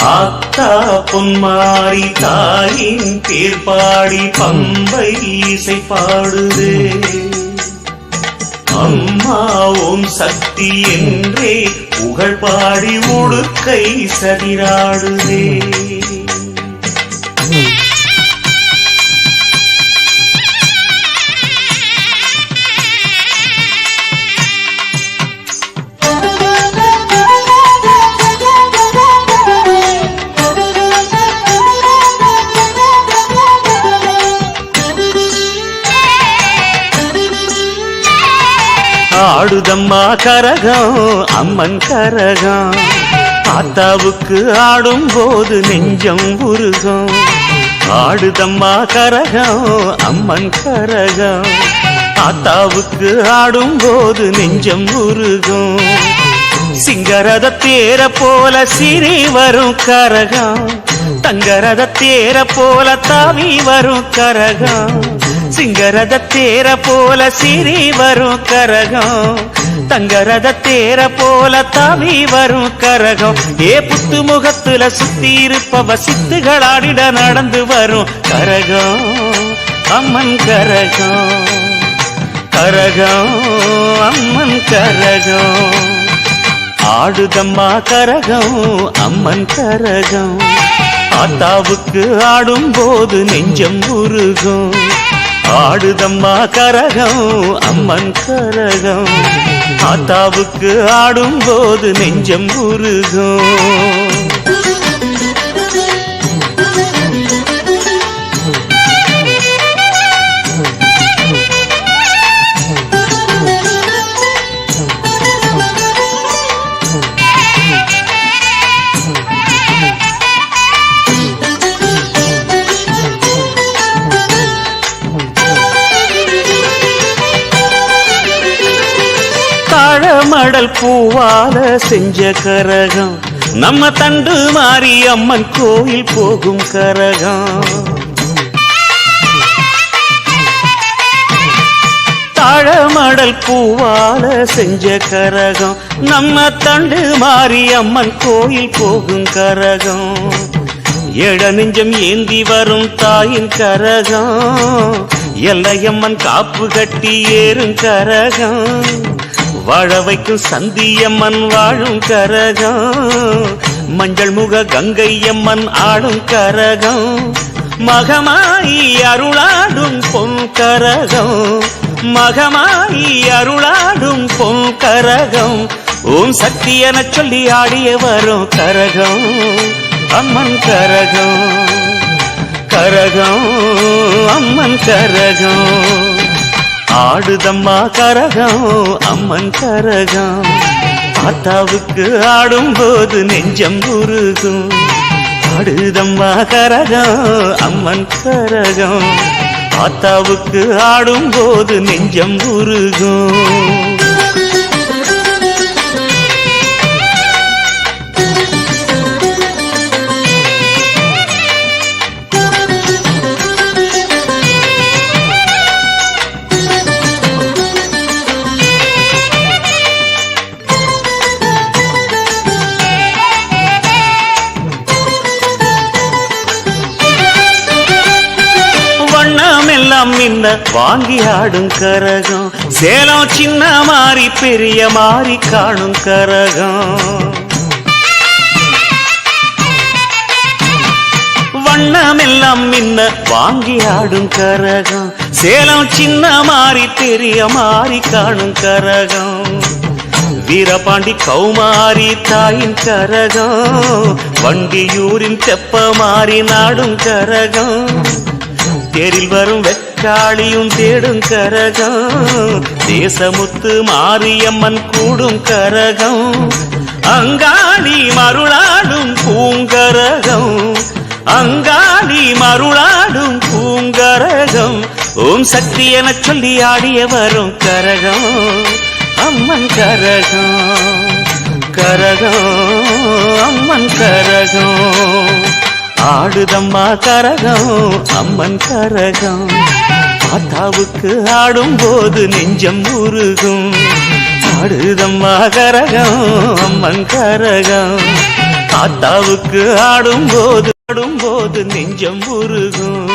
ஆத்தா பொன்மாரி தாயின் பேர் பாடி பம்பை இசை பாடுதே. அம்மா ஓம் சக்தி என்றே புகழ் பாடி உடுக்கை சதிராடுதே. ஆடுதம்மா கரகம் அம்மன் கரகம், ஆத்தாவுக்கு ஆடும் போது நெஞ்சம் உருகும். ஆடுதம்மா கரகம் அம்மன் கரகம், ஆத்தாவுக்கு ஆடும் போது நெஞ்சம் உருகும். சிங்கரத தேர போல சிறி வரும் கரகம், தங்கரத தேர போல தாவி வரும் கரகம். சிங்கரத தேர போல சிறி வரும் கரகம், தங்கரத தேர போல தாவி வரும் கரகம். ஏ புத்து முகத்துல சுத்தி இருப்பவ சித்துகளாடிட நடந்து வரும் கரகம் அம்மன் கரகம். கரகம் அம்மன் கரகம். ஆடுதம்மா கரகம் அம்மன் கரகம், ஆத்தாவுக்கு ஆடும் போது நெஞ்சம் உருகும். ஆடுதம்மா கரகம் அம்மன் கரகம், ஆத்தாவுக்கு ஆடும் போது நெஞ்சம் உருகும். மடல் பூவால செஞ்ச கரகம், நம்ம தண்டு மாறி அம்மன் கோயில் போகும் கரகம். தாழமடல் பூவால செஞ்ச கரகம், நம்ம தண்டு மாறி அம்மன் கோயில் போகும் கரகம். எட நெஞ்சம் ஏந்தி வரும் தாயின் கரகம், எல்லையம்மன் காப்பு கட்டி ஏறும் கரகம். வாழ வைக்கும் சந்தியம்மன் வாழும் கரகம், மஞ்சள் முக கங்கையம்மன் ஆடும் கரகம். மகமாயி அருளாடும் பொன் கரகம், மகமாயி அருளாடும் பொன் கரகம். ஓம் சக்தி என சொல்லி ஆடிய வரும் கரகம் அம்மன் கரகம். கரகம் அம்மன் கரகம். ஆடுதம்மா கரகம் அம்மன் கரகம், ஆத்தாவுக்கு ஆடும் போது நெஞ்சம் உருகும். ஆடுதம்மா கரகம் அம்மன் கரகம், ஆத்தாவுக்கு ஆடும் போது நெஞ்சம் உருகும். மின்ன வாங்கி ஆடும் கரகம், சேலம் சின்ன மாறி பெரிய மாறி காணும் கரகம். வண்ணமெல்லாம் மின்ன வாங்கி ஆடும் கரகம், சேலம் சின்ன மாறி பெரிய மாறி காணும் கரகம். வீரபாண்டி கௌமாரி தாயின் கரகம், வண்டியூரின் தெப்ப மாறி நாடும் கரகம். தேரில் வரும் வெக்காளியும் தேடும் கரகம், தேசமுத்து மாரியம்மன் கூடும் கரகம். அங்காளி மருளாடும் பூங்கரகம், அங்காளி மருளாடும் பூங்கரகம். ஓம் சக்தி என சொல்லி ஆடிய வரும் கரகம் அம்மன் கரகம். கரகம் அம்மன் கரகம். ஆடுதம்மா கரகம் அம்மன் கரகம், ஆத்தாவுக்கு ஆடும் போது நெஞ்சம் உருகும். ஆடுதம்மா கரகம் அம்மன் கரகம், ஆத்தாவுக்கு ஆடும்போது நெஞ்சம் உருகும்.